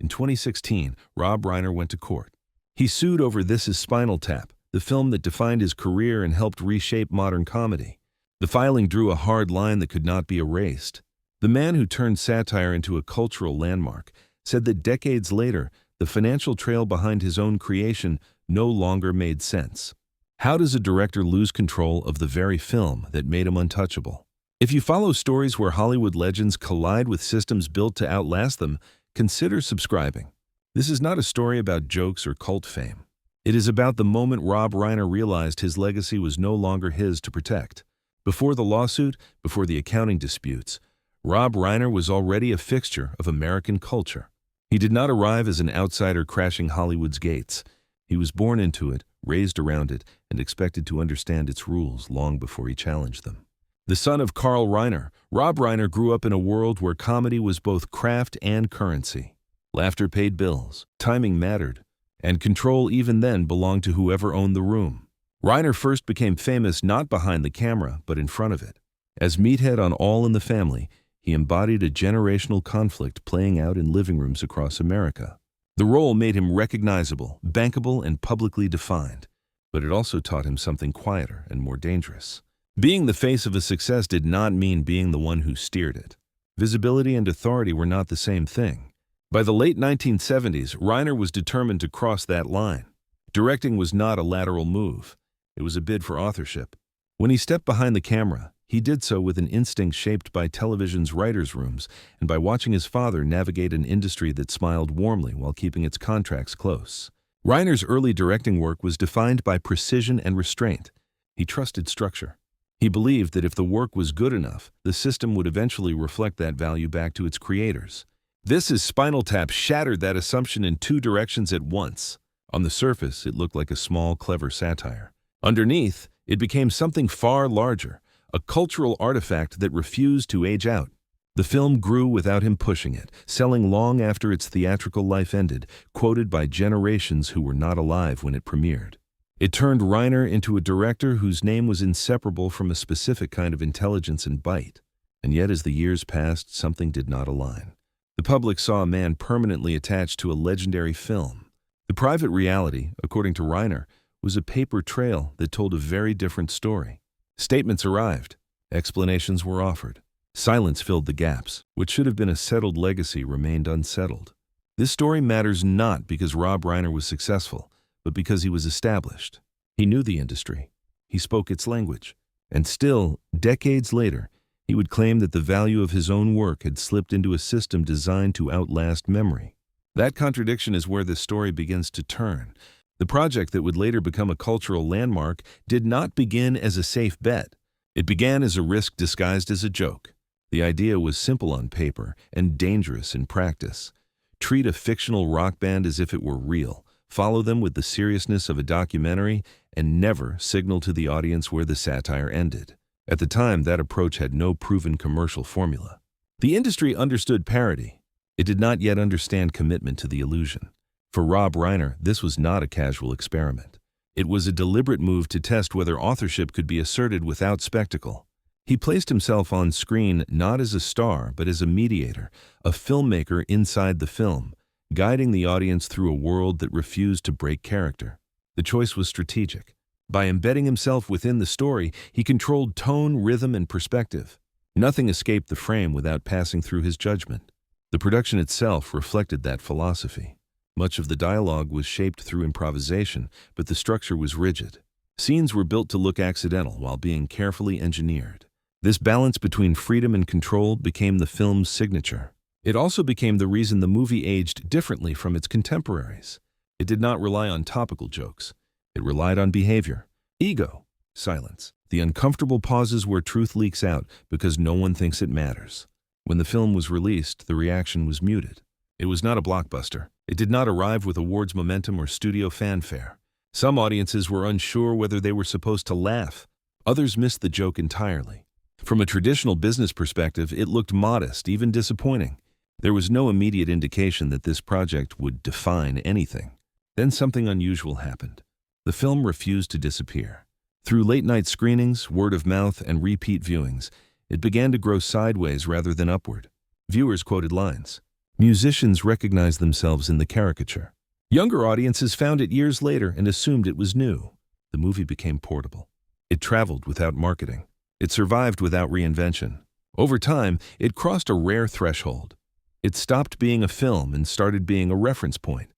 In 2016, Rob Reiner went to court. He sued over This Is Spinal Tap, the film that defined his career and helped reshape modern comedy. The filing drew a hard line that could not be erased. The man who turned satire into a cultural landmark said that decades later, the financial trail behind his own creation no longer made sense. How does a director lose control of the very film that made him untouchable? If you follow stories where Hollywood legends collide with systems built to outlast them, consider subscribing. This is not a story about jokes or cult fame. It is about the moment Rob Reiner realized his legacy was no longer his to protect. Before the lawsuit, before the accounting disputes, Rob Reiner was already a fixture of American culture. He did not arrive as an outsider crashing Hollywood's gates. He was born into it, raised around it, and expected to understand its rules long before he challenged them. The son of Carl Reiner, Rob Reiner grew up in a world where comedy was both craft and currency. Laughter paid bills, timing mattered, and control even then belonged to whoever owned the room. Reiner first became famous not behind the camera, but in front of it. As meathead on All in the Family, he embodied a generational conflict playing out in living rooms across America. The role made him recognizable, bankable, and publicly defined, but it also taught him something quieter and more dangerous. Being the face of a success did not mean being the one who steered it. Visibility and authority were not the same thing. By the late 1970s, Reiner was determined to cross that line. Directing was not a lateral move. It was a bid for authorship. When he stepped behind the camera, he did so with an instinct shaped by television's writers' rooms and by watching his father navigate an industry that smiled warmly while keeping its contracts close. Reiner's early directing work was defined by precision and restraint. He trusted structure. He believed that if the work was good enough, the system would eventually reflect that value back to its creators. This Is Spinal Tap shattered that assumption in two directions at once. On the surface, it looked like a small, clever satire. Underneath, it became something far larger, a cultural artifact that refused to age out. The film grew without him pushing it, selling long after its theatrical life ended, quoted by generations who were not alive when it premiered. It turned Reiner into a director whose name was inseparable from a specific kind of intelligence and bite. And yet, as the years passed, something did not align. The public saw a man permanently attached to a legendary film. The private reality, according to Reiner, was a paper trail that told a very different story. Statements arrived. Explanations were offered. Silence filled the gaps. What should have been a settled legacy remained unsettled. This story matters not because Rob Reiner was successful, but because he was established. He knew the industry. He spoke its language. And still, decades later, he would claim that the value of his own work had slipped into a system designed to outlast memory. That contradiction is where this story begins to turn. The project that would later become a cultural landmark did not begin as a safe bet. It began as a risk disguised as a joke. The idea was simple on paper and dangerous in practice. Treat a fictional rock band as if it were real, follow them with the seriousness of a documentary, and never signal to the audience where the satire ended. At the time, that approach had no proven commercial formula. The industry understood parody. It did not yet understand commitment to the illusion. For Rob Reiner, this was not a casual experiment. It was a deliberate move to test whether authorship could be asserted without spectacle. He placed himself on screen not as a star, but as a mediator, a filmmaker inside the film, guiding the audience through a world that refused to break character. The choice was strategic. By embedding himself within the story, he controlled tone, rhythm, and perspective. Nothing escaped the frame without passing through his judgment. The production itself reflected that philosophy. Much of the dialogue was shaped through improvisation, but the structure was rigid. Scenes were built to look accidental while being carefully engineered. This balance between freedom and control became the film's signature. It also became the reason the movie aged differently from its contemporaries. It did not rely on topical jokes. It relied on behavior, ego, silence, the uncomfortable pauses where truth leaks out because no one thinks it matters. When the film was released, the reaction was muted. It was not a blockbuster. It did not arrive with awards momentum or studio fanfare. Some audiences were unsure whether they were supposed to laugh. Others missed the joke entirely. From a traditional business perspective, it looked modest, even disappointing. There was no immediate indication that this project would define anything. Then something unusual happened. The film refused to disappear. Through late-night screenings, word of mouth, and repeat viewings, it began to grow sideways rather than upward. Viewers quoted lines. Musicians recognized themselves in the caricature. Younger audiences found it years later and assumed it was new. The movie became portable. It traveled without marketing. It survived without reinvention. Over time, it crossed a rare threshold. It stopped being a film and started being a reference point.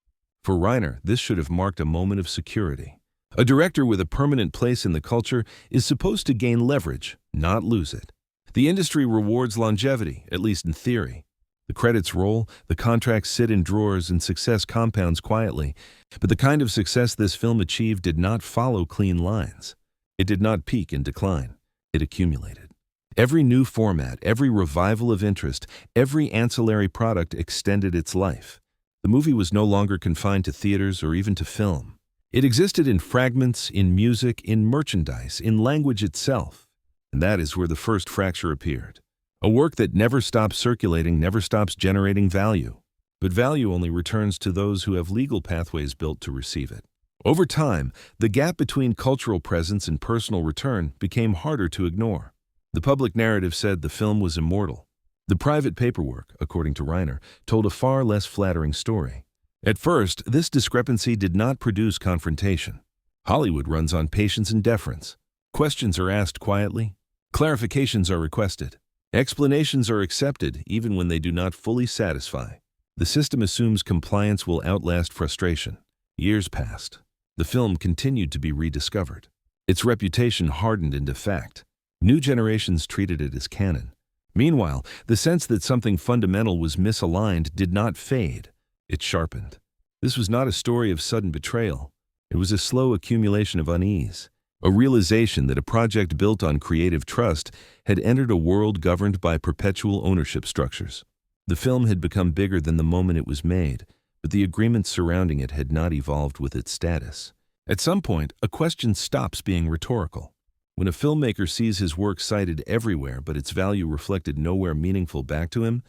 For Reiner, this should have marked a moment of security. A director with a permanent place in the culture is supposed to gain leverage, not lose it. The industry rewards longevity, at least in theory. The credits roll, the contracts sit in drawers, and success compounds quietly. But the kind of success this film achieved did not follow clean lines. It did not peak and decline. It accumulated. Every new format, every revival of interest, every ancillary product extended its life. The movie was no longer confined to theaters or even to film. It existed in fragments, in music, in merchandise, in language itself. And that is where the first fracture appeared. A work that never stops circulating, never stops generating value. But value only returns to those who have legal pathways built to receive it. Over time, the gap between cultural presence and personal return became harder to ignore. The public narrative said the film was immortal. The private paperwork, according to Reiner, told a far less flattering story. At first, this discrepancy did not produce confrontation. Hollywood runs on patience and deference. Questions are asked quietly. Clarifications are requested. Explanations are accepted even when they do not fully satisfy. The system assumes compliance will outlast frustration. Years passed. The film continued to be rediscovered. Its reputation hardened into fact. New generations treated it as canon. Meanwhile, the sense that something fundamental was misaligned did not fade. It sharpened. This was not a story of sudden betrayal. It was a slow accumulation of unease, a realization that a project built on creative trust had entered a world governed by perpetual ownership structures. The film had become bigger than the moment it was made, but the agreements surrounding it had not evolved with its status. At some point, a question stops being rhetorical. When a filmmaker sees his work cited everywhere but its value reflected nowhere meaningful back to him,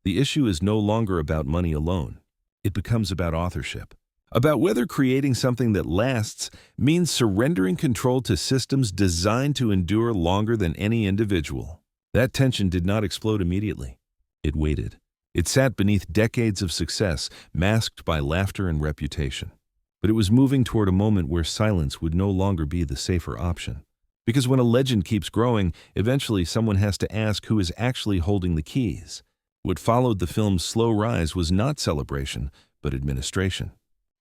the issue is no longer about money alone. It becomes about authorship. About whether creating something that lasts means surrendering control to systems designed to endure longer than any individual. That tension did not explode immediately. It waited. It sat beneath decades of success, masked by laughter and reputation. But it was moving toward a moment where silence would no longer be the safer option. Because when a legend keeps growing, eventually someone has to ask who is actually holding the keys. What followed the film's slow rise was not celebration, but administration.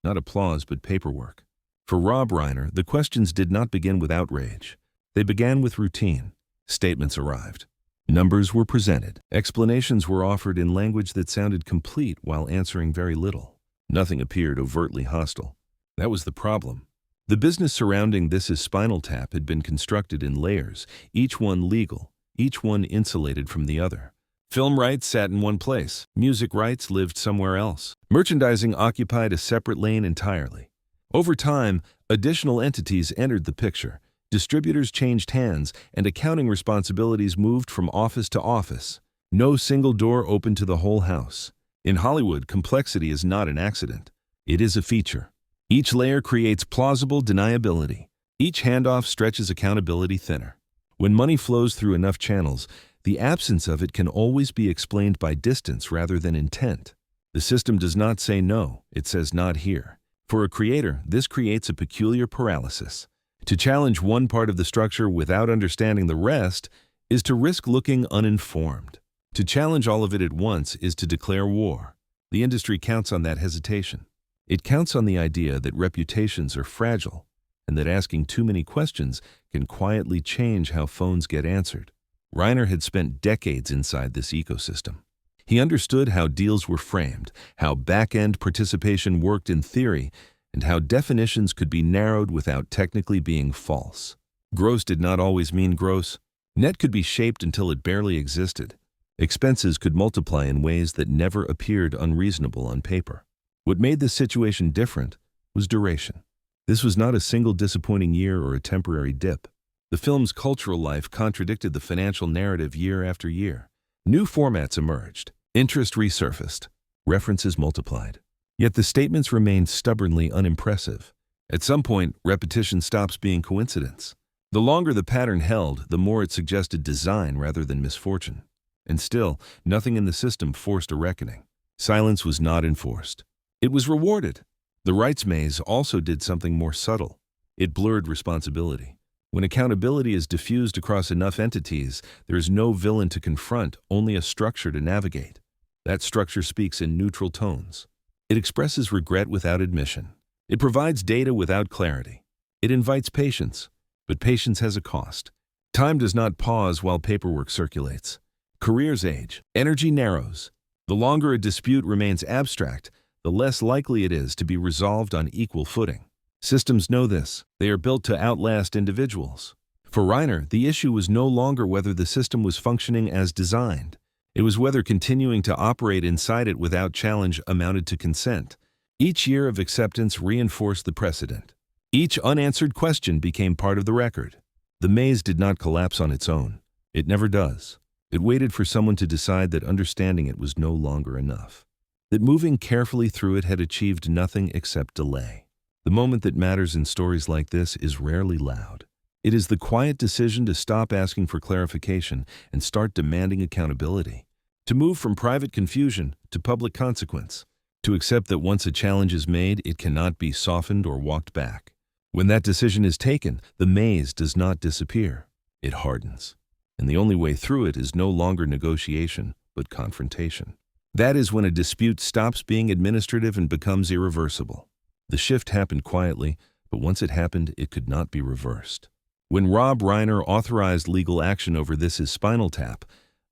Not applause, but paperwork. For Rob Reiner, the questions did not begin with outrage. They began with routine. Statements arrived. Numbers were presented. Explanations were offered in language that sounded complete while answering very little. Nothing appeared overtly hostile. That was the problem. The business surrounding This Is Spinal Tap had been constructed in layers, each one legal, each one insulated from the other. Film rights sat in one place. Music rights lived somewhere else. Merchandising occupied a separate lane entirely. Over time, additional entities entered the picture. Distributors changed hands, and accounting responsibilities moved from office to office. No single door opened to the whole house. In Hollywood, complexity is not an accident. It is a feature. Each layer creates plausible deniability. Each handoff stretches accountability thinner. When money flows through enough channels, the absence of it can always be explained by distance rather than intent. The system does not say no, it says not here. For a creator, this creates a peculiar paralysis. To challenge one part of the structure without understanding the rest is to risk looking uninformed. To challenge all of it at once is to declare war. The industry counts on that hesitation. It counts on the idea that reputations are fragile and that asking too many questions can quietly change how phones get answered. Reiner had spent decades inside this ecosystem. He understood how deals were framed, how back-end participation worked in theory, and how definitions could be narrowed without technically being false. Gross did not always mean gross. Net could be shaped until it barely existed. Expenses could multiply in ways that never appeared unreasonable on paper. What made this situation different was duration. This was not a single disappointing year or a temporary dip. The film's cultural life contradicted the financial narrative year after year. New formats emerged, interest resurfaced, references multiplied. Yet the statements remained stubbornly unimpressive. At some point, repetition stops being coincidence. The longer the pattern held, the more it suggested design rather than misfortune. And still, nothing in the system forced a reckoning. Silence was not enforced. It was rewarded. The rights maze also did something more subtle. It blurred responsibility. When accountability is diffused across enough entities, there is no villain to confront, only a structure to navigate. That structure speaks in neutral tones. It expresses regret without admission. It provides data without clarity. It invites patience, but patience has a cost. Time does not pause while paperwork circulates. Careers age. Energy narrows. The longer a dispute remains abstract, the less likely it is to be resolved on equal footing. Systems know this. They are built to outlast individuals. For Reiner, the issue was no longer whether the system was functioning as designed. It was whether continuing to operate inside it without challenge amounted to consent. Each year of acceptance reinforced the precedent. Each unanswered question became part of the record. The maze did not collapse on its own. It never does. It waited for someone to decide that understanding it was no longer enough. That moving carefully through it had achieved nothing except delay. The moment that matters in stories like this is rarely loud. It is the quiet decision to stop asking for clarification and start demanding accountability. To move from private confusion to public consequence. To accept that once a challenge is made, it cannot be softened or walked back. When that decision is taken, the maze does not disappear. It hardens. And the only way through it is no longer negotiation, but confrontation. That is when a dispute stops being administrative and becomes irreversible. The shift happened quietly, but once it happened, it could not be reversed. When Rob Reiner authorized legal action over This Is Spinal Tap,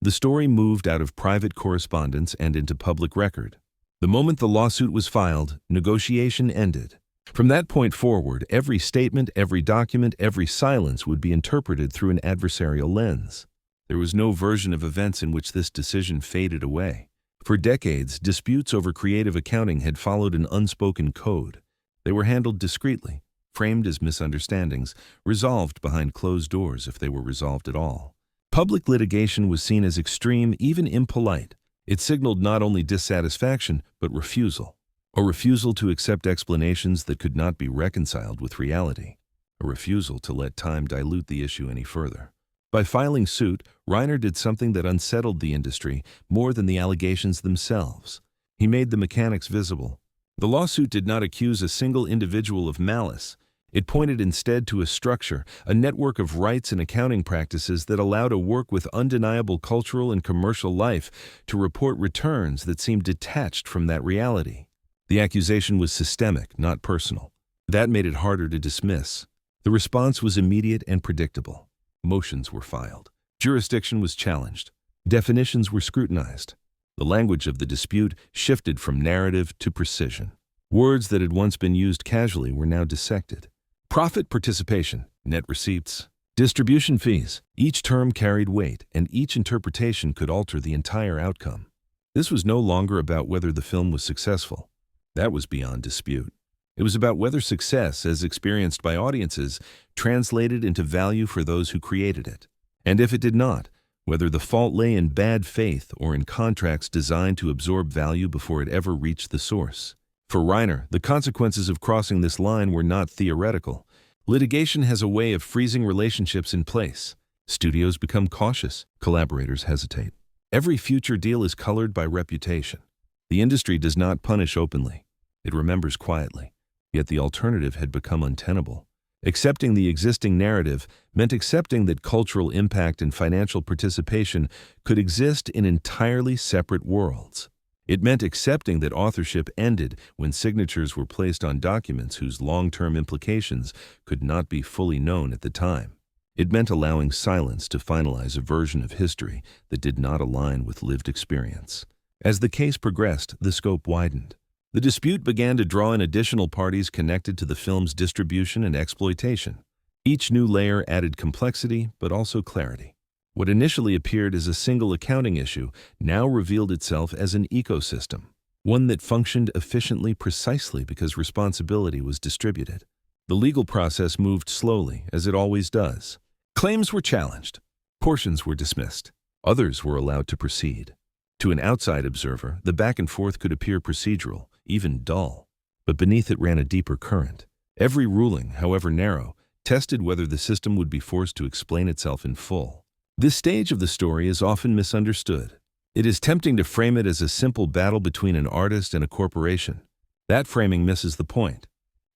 the story moved out of private correspondence and into public record. The moment the lawsuit was filed, negotiation ended. From that point forward, every statement, every document, every silence would be interpreted through an adversarial lens. There was no version of events in which this decision faded away. For decades, disputes over creative accounting had followed an unspoken code. They were handled discreetly, framed as misunderstandings, resolved behind closed doors if they were resolved at all. Public litigation was seen as extreme, even impolite. It signaled not only dissatisfaction, but refusal. A refusal to accept explanations that could not be reconciled with reality. A refusal to let time dilute the issue any further. By filing suit, Reiner did something that unsettled the industry more than the allegations themselves. He made the mechanics visible. The lawsuit did not accuse a single individual of malice. It pointed instead to a structure, a network of rights and accounting practices that allowed a work with undeniable cultural and commercial life to report returns that seemed detached from that reality. The accusation was systemic, not personal. That made it harder to dismiss. The response was immediate and predictable. Motions were filed. Jurisdiction was challenged. Definitions were scrutinized. The language of the dispute shifted from narrative to precision. Words that had once been used casually were now dissected. Profit participation, net receipts, distribution fees. Each term carried weight, and each interpretation could alter the entire outcome. This was no longer about whether the film was successful. That was beyond dispute. It was about whether success, as experienced by audiences, translated into value for those who created it. And if it did not, whether the fault lay in bad faith or in contracts designed to absorb value before it ever reached the source. For Reiner, the consequences of crossing this line were not theoretical. Litigation has a way of freezing relationships in place. Studios become cautious. Collaborators hesitate. Every future deal is colored by reputation. The industry does not punish openly. It remembers quietly. Yet the alternative had become untenable. Accepting the existing narrative meant accepting that cultural impact and financial participation could exist in entirely separate worlds. It meant accepting that authorship ended when signatures were placed on documents whose long-term implications could not be fully known at the time. It meant allowing silence to finalize a version of history that did not align with lived experience. As the case progressed, the scope widened. The dispute began to draw in additional parties connected to the film's distribution and exploitation. Each new layer added complexity, but also clarity. What initially appeared as a single accounting issue now revealed itself as an ecosystem, one that functioned efficiently precisely because responsibility was distributed. The legal process moved slowly, as it always does. Claims were challenged. Portions were dismissed. Others were allowed to proceed. To an outside observer, the back and forth could appear procedural, even dull. But beneath it ran a deeper current. Every ruling, however narrow, tested whether the system would be forced to explain itself in full. This stage of the story is often misunderstood. It is tempting to frame it as a simple battle between an artist and a corporation. That framing misses the point.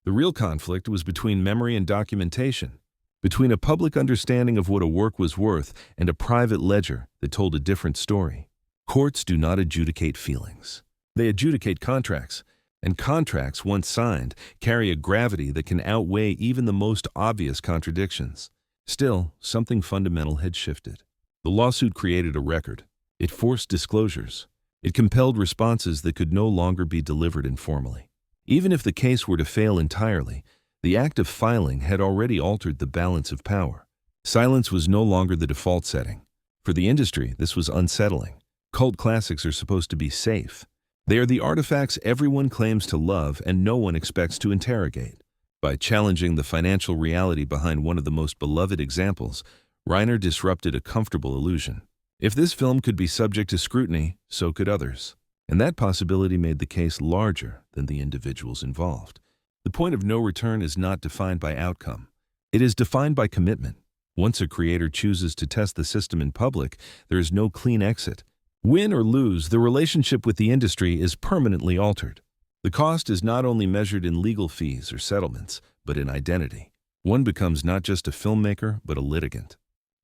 The real conflict was between memory and documentation, between a public understanding of what a work was worth and a private ledger that told a different story. Courts do not adjudicate feelings. They adjudicate contracts, and contracts, once signed, carry a gravity that can outweigh even the most obvious contradictions. Still, something fundamental had shifted. The lawsuit created a record. It forced disclosures. It compelled responses that could no longer be delivered informally. Even if the case were to fail entirely, the act of filing had already altered the balance of power. Silence was no longer the default setting. For the industry, this was unsettling. Cult classics are supposed to be safe. They are the artifacts everyone claims to love and no one expects to interrogate. By challenging the financial reality behind one of the most beloved examples, Reiner disrupted a comfortable illusion. If this film could be subject to scrutiny, so could others. And that possibility made the case larger than the individuals involved. The point of no return is not defined by outcome. It is defined by commitment. Once a creator chooses to test the system in public, there is no clean exit. Win or lose, the relationship with the industry is permanently altered. The cost is not only measured in legal fees or settlements, but in identity. One becomes not just a filmmaker, but a litigant.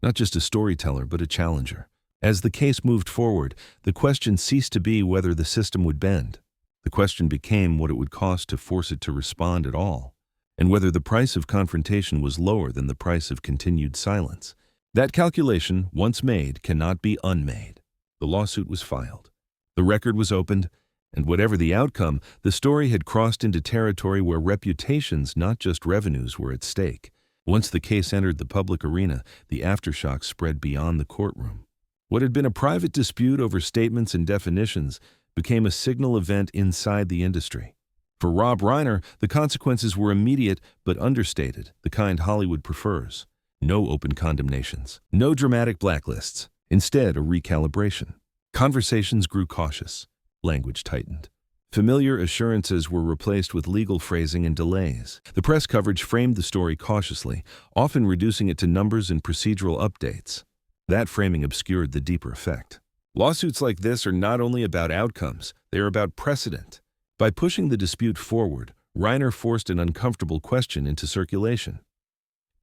Not just a storyteller, but a challenger. As the case moved forward, the question ceased to be whether the system would bend. The question became what it would cost to force it to respond at all, and whether the price of confrontation was lower than the price of continued silence. That calculation, once made, cannot be unmade. The lawsuit was filed. The record was opened, and whatever the outcome, the story had crossed into territory where reputations, not just revenues, were at stake. Once the case entered the public arena, the aftershocks spread beyond the courtroom. What had been a private dispute over statements and definitions became a signal event inside the industry. For Rob Reiner, the consequences were immediate but understated, the kind Hollywood prefers. No open condemnations, no dramatic blacklists. Instead, a recalibration. Conversations grew cautious. Language tightened. Familiar assurances were replaced with legal phrasing and delays. The press coverage framed the story cautiously, often reducing it to numbers and procedural updates. That framing obscured the deeper effect. Lawsuits like this are not only about outcomes, they are about precedent. By pushing the dispute forward, Reiner forced an uncomfortable question into circulation.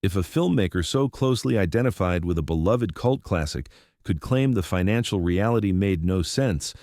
If a filmmaker so closely identified with a beloved cult classic could claim the financial reality made no sense,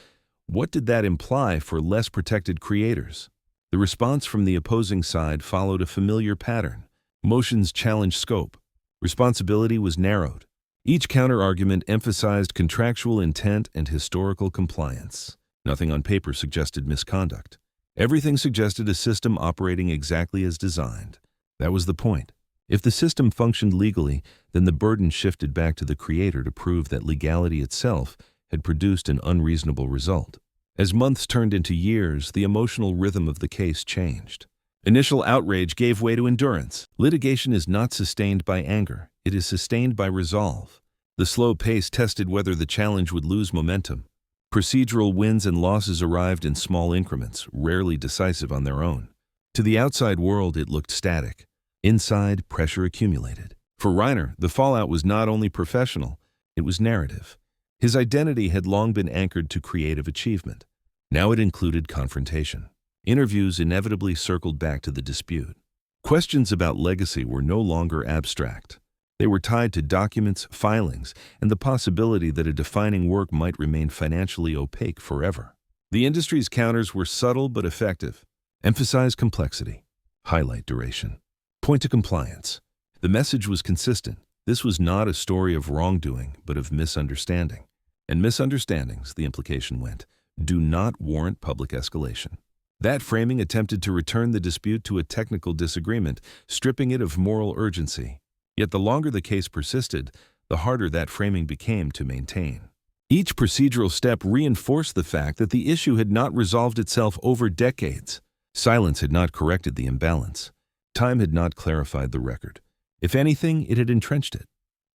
what did that imply for less protected creators? The response from the opposing side followed a familiar pattern. Motions challenged scope. Responsibility was narrowed. Each counter-argument emphasized contractual intent and historical compliance. Nothing on paper suggested misconduct. Everything suggested a system operating exactly as designed. That was the point. If the system functioned legally, then the burden shifted back to the creator to prove that legality itself had produced an unreasonable result. As months turned into years, the emotional rhythm of the case changed. Initial outrage gave way to endurance. Litigation is not sustained by anger. It is sustained by resolve. The slow pace tested whether the challenge would lose momentum. Procedural wins and losses arrived in small increments, rarely decisive on their own. To the outside world, it looked static. Inside, pressure accumulated. For Reiner, the fallout was not only professional, it was narrative. His identity had long been anchored to creative achievement. Now it included confrontation. Interviews inevitably circled back to the dispute. Questions about legacy were no longer abstract. They were tied to documents, filings, and the possibility that a defining work might remain financially opaque forever. The industry's counters were subtle but effective. Emphasize complexity. Highlight duration. Point to compliance. The message was consistent. This was not a story of wrongdoing, but of misunderstanding. And misunderstandings, the implication went, do not warrant public escalation. That framing attempted to return the dispute to a technical disagreement, stripping it of moral urgency. Yet the longer the case persisted, the harder that framing became to maintain. Each procedural step reinforced the fact that the issue had not resolved itself over decades. Silence had not corrected the imbalance. Time had not clarified the record. If anything, it had entrenched it.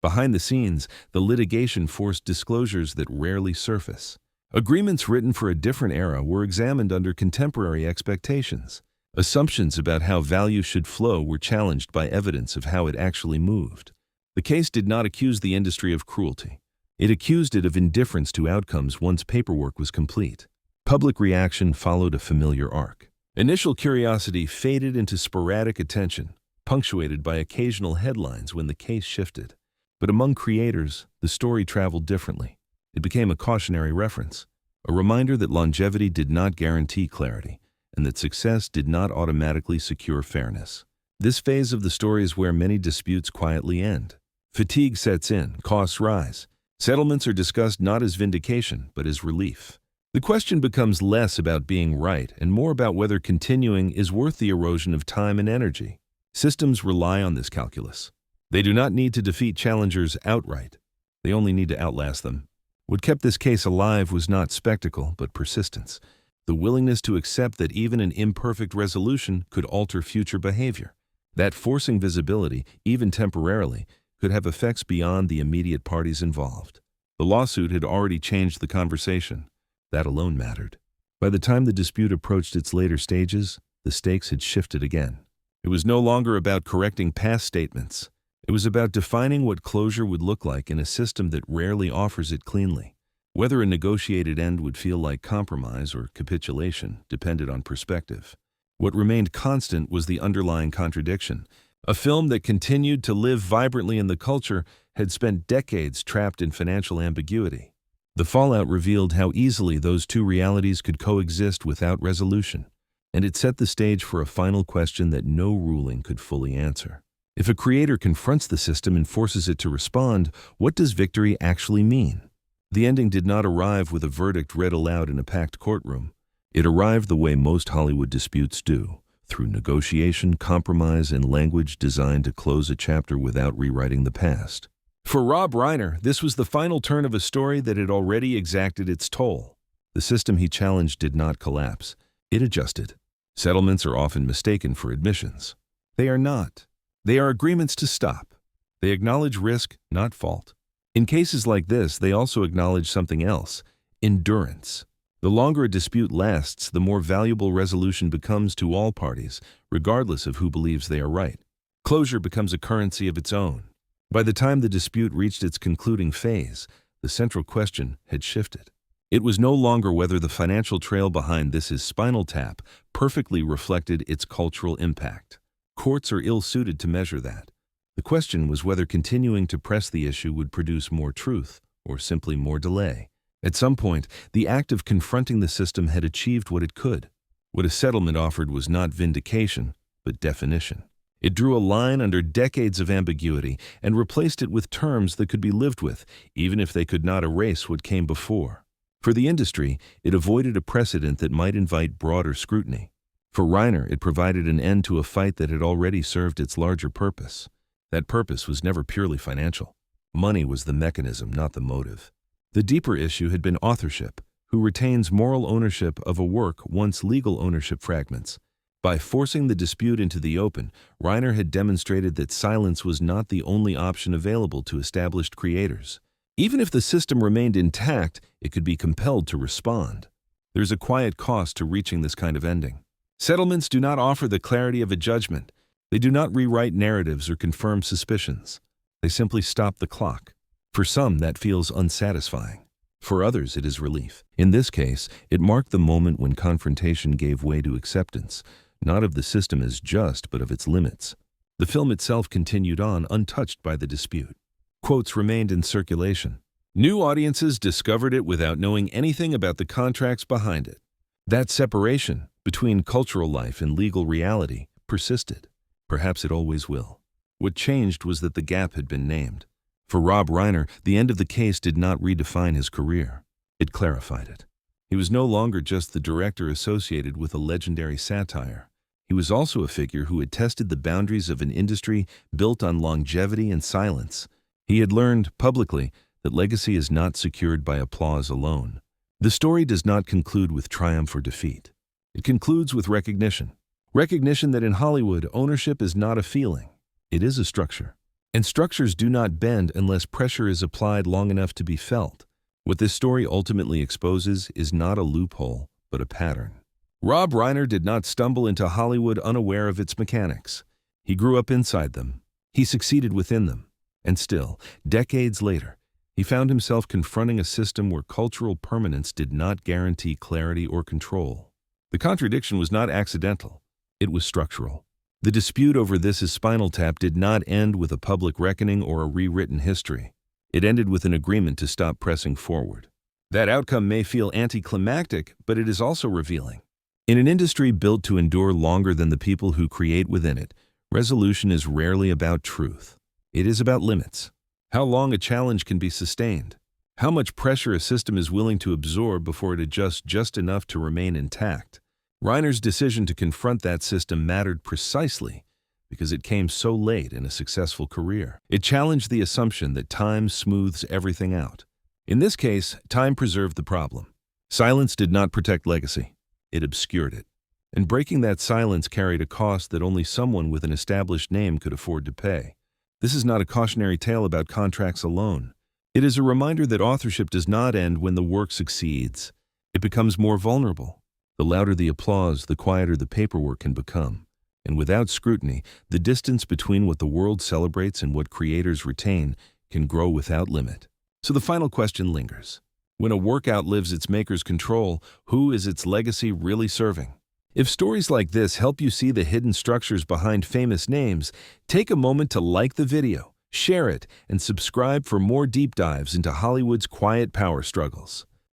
Behind the scenes, the litigation forced disclosures that rarely surface. Agreements written for a different era were examined under contemporary expectations. Assumptions about how value should flow were challenged by evidence of how it actually moved. The case did not accuse the industry of cruelty. It accused it of indifference to outcomes once paperwork was complete. Public reaction followed a familiar arc. Initial curiosity faded into sporadic attention, punctuated by occasional headlines when the case shifted. But among creators, the story traveled differently. It became a cautionary reference, a reminder that longevity did not guarantee clarity, and that success did not automatically secure fairness. This phase of the story is where many disputes quietly end. Fatigue sets in, costs rise. Settlements are discussed not as vindication, but as relief. The question becomes less about being right and more about whether continuing is worth the erosion of time and energy. Systems rely on this calculus. They do not need to defeat challengers outright. They only need to outlast them. What kept this case alive was not spectacle, but persistence. The willingness to accept that even an imperfect resolution could alter future behavior. That forcing visibility, even temporarily, could have effects beyond the immediate parties involved. The lawsuit had already changed the conversation. That alone mattered. By the time the dispute approached its later stages, the stakes had shifted again. It was no longer about correcting past statements. It was about defining what closure would look like in a system that rarely offers it cleanly. Whether a negotiated end would feel like compromise or capitulation depended on perspective. What remained constant was the underlying contradiction. A film that continued to live vibrantly in the culture had spent decades trapped in financial ambiguity. The fallout revealed how easily those two realities could coexist without resolution, and it set the stage for a final question that no ruling could fully answer. If a creator confronts the system and forces it to respond, what does victory actually mean? The ending did not arrive with a verdict read aloud in a packed courtroom. It arrived the way most Hollywood disputes do, through negotiation, compromise, and language designed to close a chapter without rewriting the past. For Rob Reiner, this was the final turn of a story that had already exacted its toll. The system he challenged did not collapse. It adjusted. Settlements are often mistaken for admissions. They are not. They are agreements to stop. They acknowledge risk, not fault. In cases like this, they also acknowledge something else: endurance. The longer a dispute lasts, the more valuable resolution becomes to all parties, regardless of who believes they are right. Closure becomes a currency of its own. By the time the dispute reached its concluding phase, the central question had shifted. It was no longer whether the financial trail behind this Spinal Tap perfectly reflected its cultural impact. Courts are ill-suited to measure that. The question was whether continuing to press the issue would produce more truth or simply more delay. At some point, the act of confronting the system had achieved what it could. What a settlement offered was not vindication, but definition. It drew a line under decades of ambiguity and replaced it with terms that could be lived with, even if they could not erase what came before. For the industry, it avoided a precedent that might invite broader scrutiny. For Reiner, it provided an end to a fight that had already served its larger purpose. That purpose was never purely financial. Money was the mechanism, not the motive. The deeper issue had been authorship. Who retains moral ownership of a work once legal ownership fragments? By forcing the dispute into the open, Reiner had demonstrated that silence was not the only option available to established creators. Even if the system remained intact, it could be compelled to respond. There's a quiet cost to reaching this kind of ending. Settlements do not offer the clarity of a judgment. They do not rewrite narratives or confirm suspicions. They simply stop the clock. For some, that feels unsatisfying. For others, it is relief. In this case, it marked the moment when confrontation gave way to acceptance, not of the system as just, but of its limits. The film itself continued on, untouched by the dispute. Quotes remained in circulation. New audiences discovered it without knowing anything about the contracts behind it. That separation between cultural life and legal reality persisted. Perhaps it always will. What changed was that the gap had been named. For Rob Reiner, the end of the case did not redefine his career. It clarified it. He was no longer just the director associated with a legendary satire. He was also a figure who had tested the boundaries of an industry built on longevity and silence. He had learned, publicly, that legacy is not secured by applause alone. The story does not conclude with triumph or defeat. It concludes with recognition. Recognition that in Hollywood, ownership is not a feeling. It is a structure. And structures do not bend unless pressure is applied long enough to be felt. What this story ultimately exposes is not a loophole, but a pattern. Rob Reiner did not stumble into Hollywood unaware of its mechanics. He grew up inside them. He succeeded within them. And still, decades later, He found himself confronting a system where cultural permanence did not guarantee clarity or control. The contradiction was not accidental. It was structural. The dispute over This Is Spinal Tap did not end with a public reckoning or a rewritten history. It ended with an agreement to stop pressing forward. That outcome may feel anticlimactic, but it is also revealing. In an industry built to endure longer than the people who create within it, resolution is rarely about truth. It is about limits. How long a challenge can be sustained. How much pressure a system is willing to absorb before it adjusts just enough to remain intact. Reiner's decision to confront that system mattered precisely because it came so late in a successful career. It challenged the assumption that time smooths everything out. In this case, time preserved the problem. Silence did not protect legacy. It obscured it. And breaking that silence carried a cost that only someone with an established name could afford to pay. This is not a cautionary tale about contracts alone. It is a reminder that authorship does not end when the work succeeds. It becomes more vulnerable. The louder the applause, the quieter the paperwork can become. And without scrutiny, the distance between what the world celebrates and what creators retain can grow without limit. So the final question lingers. When a work outlives its maker's control, who is its legacy really serving? If stories like this help you see the hidden structures behind famous names, take a moment to like the video, share it, and subscribe for more deep dives into Hollywood's quiet power struggles.